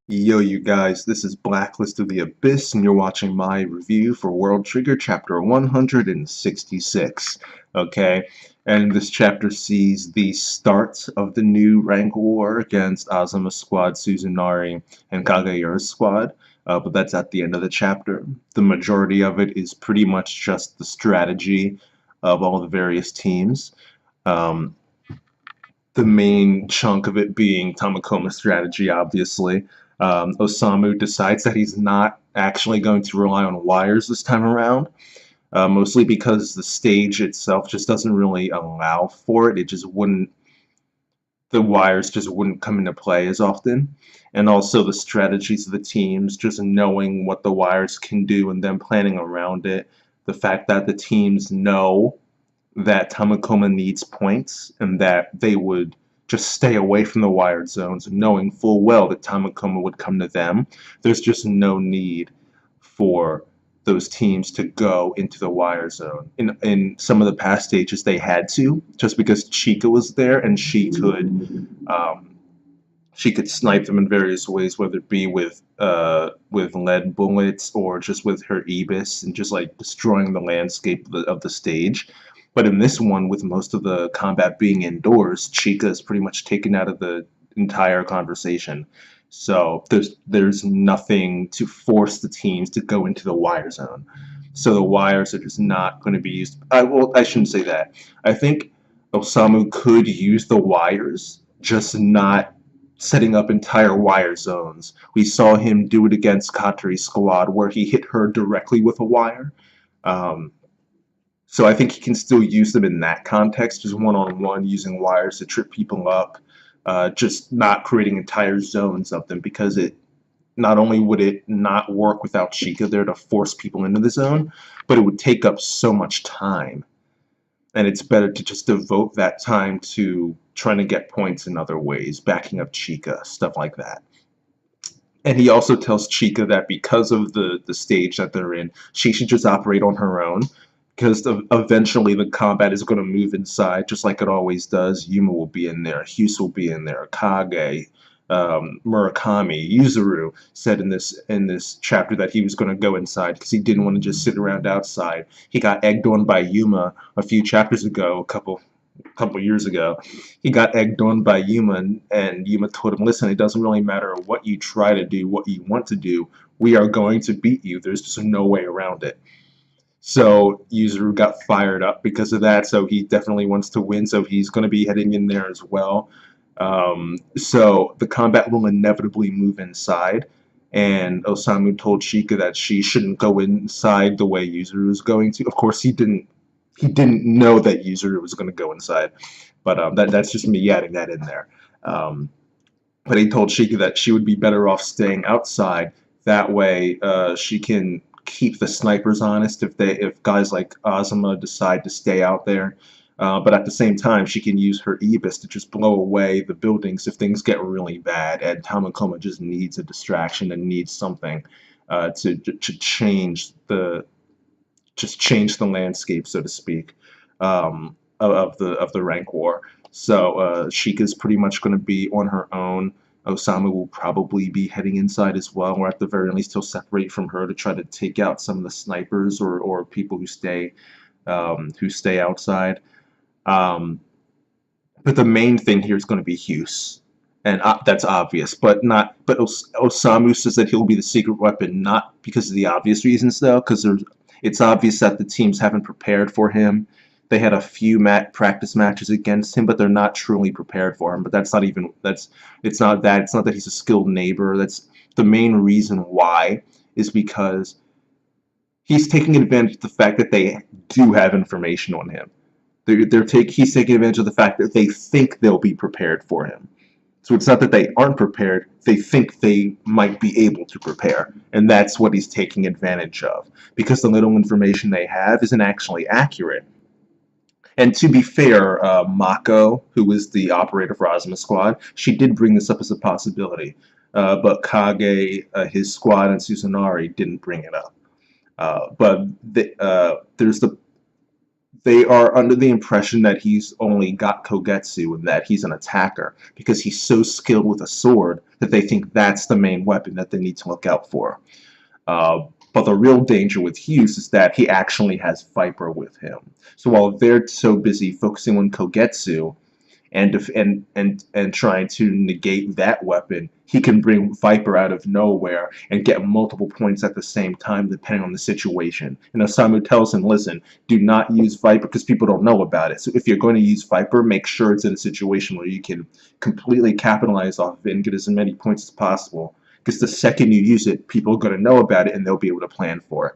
Yo, you guys, this is Blacklist of the Abyss, and you're watching my review for World Trigger Chapter 166. Okay, and this chapter sees the start of the new rank war against Azuma's squad, Suzunari, and Kageyura's squad, but that's at the end of the chapter. The majority of it is pretty much just the strategy of all the various teams. Um, the main chunk of it being Tamakoma's strategy, obviously. Osamu decides that he's not actually going to rely on wires this time around, mostly because the stage itself just doesn't really allow for it. It just wouldn't, the wires just wouldn't come into play as often. And also the strategies of the teams, just knowing what the wires can do and then planning around it. The fact that the teams know that Tamakoma needs points and that they would just stay away from the wired zones, knowing full well that Tamakoma would come to them. There's just no need for those teams to go into the wire zone. In some of the past stages, they had to, just because Chica was there and she could snipe them in various ways, whether it be with lead bullets or just with her Ebis and just like destroying the landscape of the stage. But in this one, with most of the combat being indoors, Chica is pretty much taken out of the entire conversation. So there's nothing to force the teams to go into the wire zone. So the wires are just not going to be used. Well, I shouldn't say that. I think Osamu could use the wires, just not setting up entire wire zones. We saw him do it against Kateri's squad, where he hit her directly with a wire. Um, so I think he can still use them in that context, just one-on-one, using wires to trip people up, just not creating entire zones of them, because it not only would it not work without Chica there to force people into the zone, but it would take up so much time. And it's better to just devote that time to trying to get points in other ways, backing up Chica, stuff like that. And he also tells Chica that because of the stage that they're in, she should just operate on her own, because eventually the combat is going to move inside, just like it always does. Yuma will be in there, Hughes will be in there, Kage, Murakami, Yuzuru said in this chapter that he was going to go inside because he didn't want to just sit around outside. He got egged on by Yuma a few chapters ago, a couple years ago. He got egged on by Yuma, and Yuma told him, "Listen, it doesn't really matter what you try to do, what you want to do. We are going to beat you. There's just no way around it." So Yuzuru got fired up because of that. So he definitely wants to win. So he's going to be heading in there as well. So the combat will inevitably move inside, and Osamu told Chica that she shouldn't go inside the way Yuzuru was going to. Of course, he didn't know that Yuzuru was going to go inside, but that's just me adding that in there. Um, but he told Chica that she would be better off staying outside. That way, she can keep the snipers honest if guys like Azuma decide to stay out there. But at the same time, she can use her Ebis to just blow away the buildings if things get really bad, and Tamakoma just needs a distraction and needs something to change the landscape, so to speak, of the rank war. So Sheikah's pretty much going to be on her own. Osamu will probably be heading inside as well, or at the very least he'll separate from her to try to take out some of the snipers or people who stay outside. Um, but the main thing here is going to be Hughes, and that's obvious. But not. But Osamu says that he'll be the secret weapon, not because of the obvious reasons, though, because it's obvious that the teams haven't prepared for him. They had a few practice matches against him, but they're not truly prepared for him. But that's not even it's not that he's a skilled neighbor. That's the main reason why is because he's taking advantage of the fact that they do have information on him. He's taking advantage of the fact that they think they'll be prepared for him. So it's not that they aren't prepared, they think they might be able to prepare. And that's what he's taking advantage of. Because the little information they have isn't actually accurate. And to be fair, Mako, who was the operator for Ozma Squad, she did bring this up as a possibility. But Kage, his squad, and Susanari didn't bring it up. But there's they are under the impression that he's only got Kogetsu and that he's an attacker because he's so skilled with a sword that they think that's the main weapon that they need to look out for. Uh, but the real danger with Hughes is that he actually has Viper with him. So while they're so busy focusing on Kogetsu, and trying to negate that weapon, he can bring Viper out of nowhere and get multiple points at the same time, depending on the situation. And Osamu tells him, listen, do not use Viper because people don't know about it. So if you're going to use Viper, make sure it's in a situation where you can completely capitalize off of it and get as many points as possible. Because the second you use it, people are going to know about it and they'll be able to plan for it.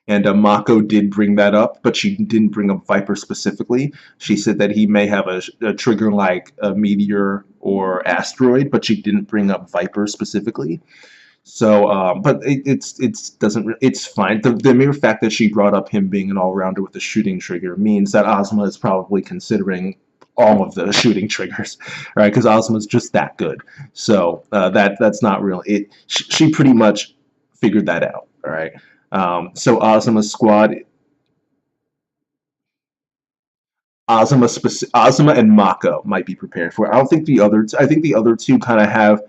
And Mako did bring that up, but she didn't bring up Viper specifically. She said that he may have a trigger like a meteor or asteroid, but she didn't bring up Viper specifically. So, but it's fine. The mere fact that she brought up him being an all-rounder with a shooting trigger means that Ozma is probably considering all of the shooting triggers, right? Because Ozma's just that good. So that's not real. She pretty much figured that out, all right? So Ozma and Mako might be prepared for it. I don't think the other. I think the other two kind of have.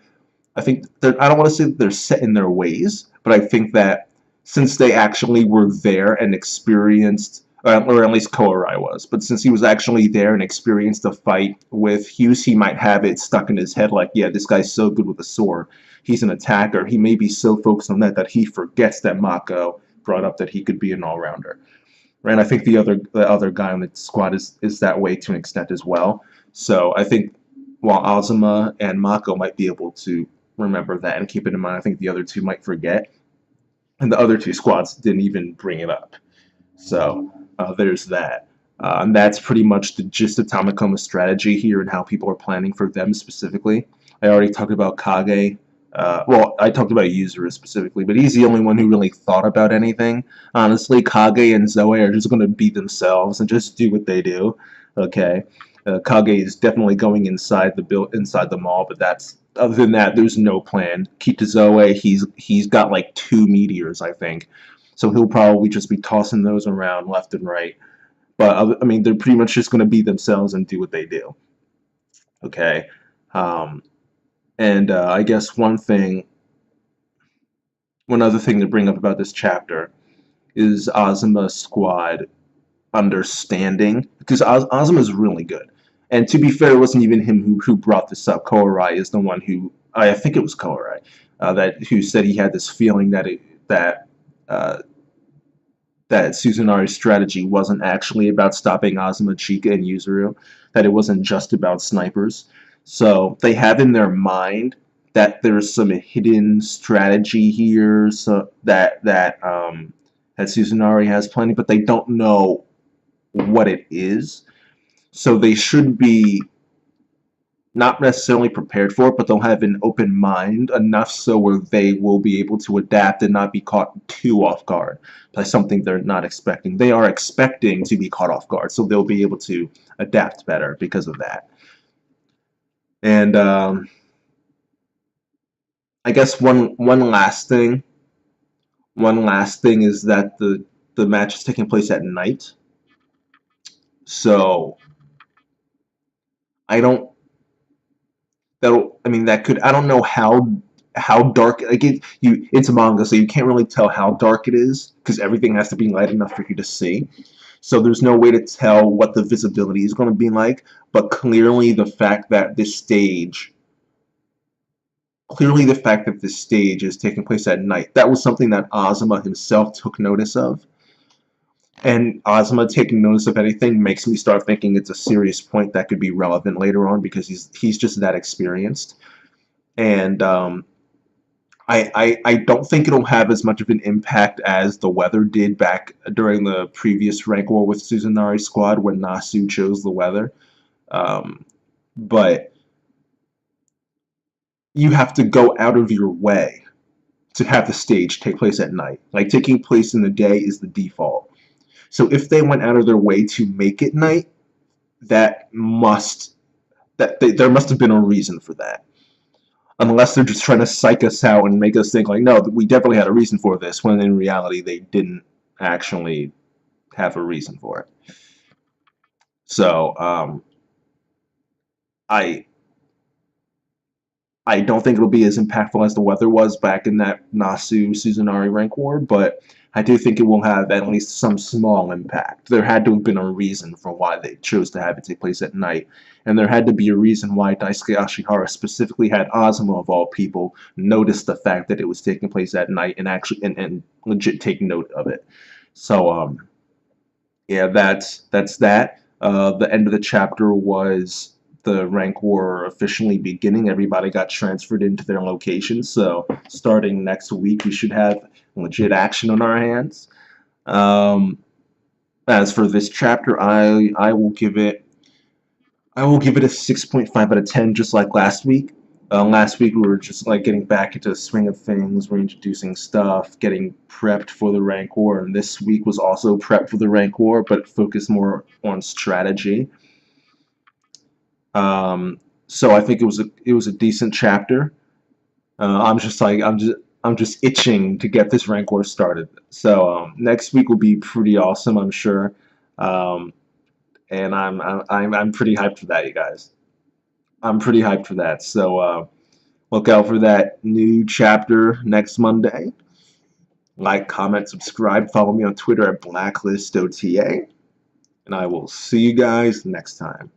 I think I don't want to say that they're set in their ways, but I think that since they actually were there and experienced, or at least Koarai was, but since he was actually there and experienced the fight with Hughes, he might have it stuck in his head like, yeah, this guy's so good with a sword. He's an attacker. He may be so focused on that he forgets that Mako brought up that he could be an all-rounder. Right? And I think the other guy on the squad is that way to an extent as well. So I think while Azuma and Mako might be able to remember that and keep it in mind, I think the other two might forget. And the other two squads didn't even bring it up. So there's that. And that's pretty much the gist of Tamakoma's strategy here and how people are planning for them specifically. I already talked about Kage. Well, I talked about Yuzuru specifically, but he's the only one who really thought about anything. Honestly, Kage and Zoe are just going to be themselves and just do what they do. Okay, Kage is definitely going inside the mall, but that's other than that, there's no plan. Kitazoe, he's got like 2 meteors, I think, so he'll probably just be tossing those around left and right. But I mean, they're pretty much just going to be themselves and do what they do. Okay. Um, and I guess one other thing to bring up about this chapter is Azuma's squad understanding, because Azuma is really good. And to be fair, it wasn't even him who brought this up. Koarai is the one who, I think it was Koarai, who said he had this feeling uh, that Suzunari's strategy wasn't actually about stopping Azuma, Chika, and Yuzuru, that it wasn't just about snipers. So they have in their mind that there's some hidden strategy here, so that Suzunari has plenty, but they don't know what it is. So they should be not necessarily prepared for it, but they'll have an open mind enough so where they will be able to adapt and not be caught too off guard by something they're not expecting. They are expecting to be caught off guard, so they'll be able to adapt better because of that. And I guess one last thing is that the match is taking place at night. So I don't that could, I don't know how dark, like it's a manga, so you can't really tell how dark it is because everything has to be light enough for you to see. So there's no way to tell what the visibility is going to be like, but clearly the fact that this stage is taking place at night, that was something that Azuma himself took notice of. And Azuma taking notice of anything makes me start thinking it's a serious point that could be relevant later on because he's just that experienced. And I don't think it'll have as much of an impact as the weather did back during the previous rank war with Suzunari's squad when Nasu chose the weather. But you have to go out of your way to have the stage take place at night. Like, taking place in the day is the default. So if they went out of their way to make it night, there must have been a reason for that. Unless they're just trying to psych us out and make us think like, no, we definitely had a reason for this, when in reality they didn't actually have a reason for it. So I I don't think it'll be as impactful as the weather was back in that Nasu Suzunari rank war, but I do think it will have at least some small impact. There had to have been a reason for why they chose to have it take place at night, and there had to be a reason why Daisuke Ashihara specifically had Ozma, of all people, notice the fact that it was taking place at night and actually and legit take note of it. So yeah, that's that. The end of the chapter was the rank war officially beginning. Everybody got transferred into their locations. So starting next week, we should have legit action on our hands. Um, as for this chapter, I will give it a 6.5 out of 10, just like last week. Last week we were just like getting back into the swing of things, reintroducing stuff, getting prepped for the rank war, and this week was also prepped for the rank war, but focused more on strategy. So I think it was a decent chapter. I'm just itching to get this rank war started. So next week will be pretty awesome, I'm sure, um, and I'm pretty hyped for that, you guys. I'm pretty hyped for that. So look out for that new chapter next Monday. Like, comment, subscribe, follow me on Twitter at BlacklistOTA, and I will see you guys next time.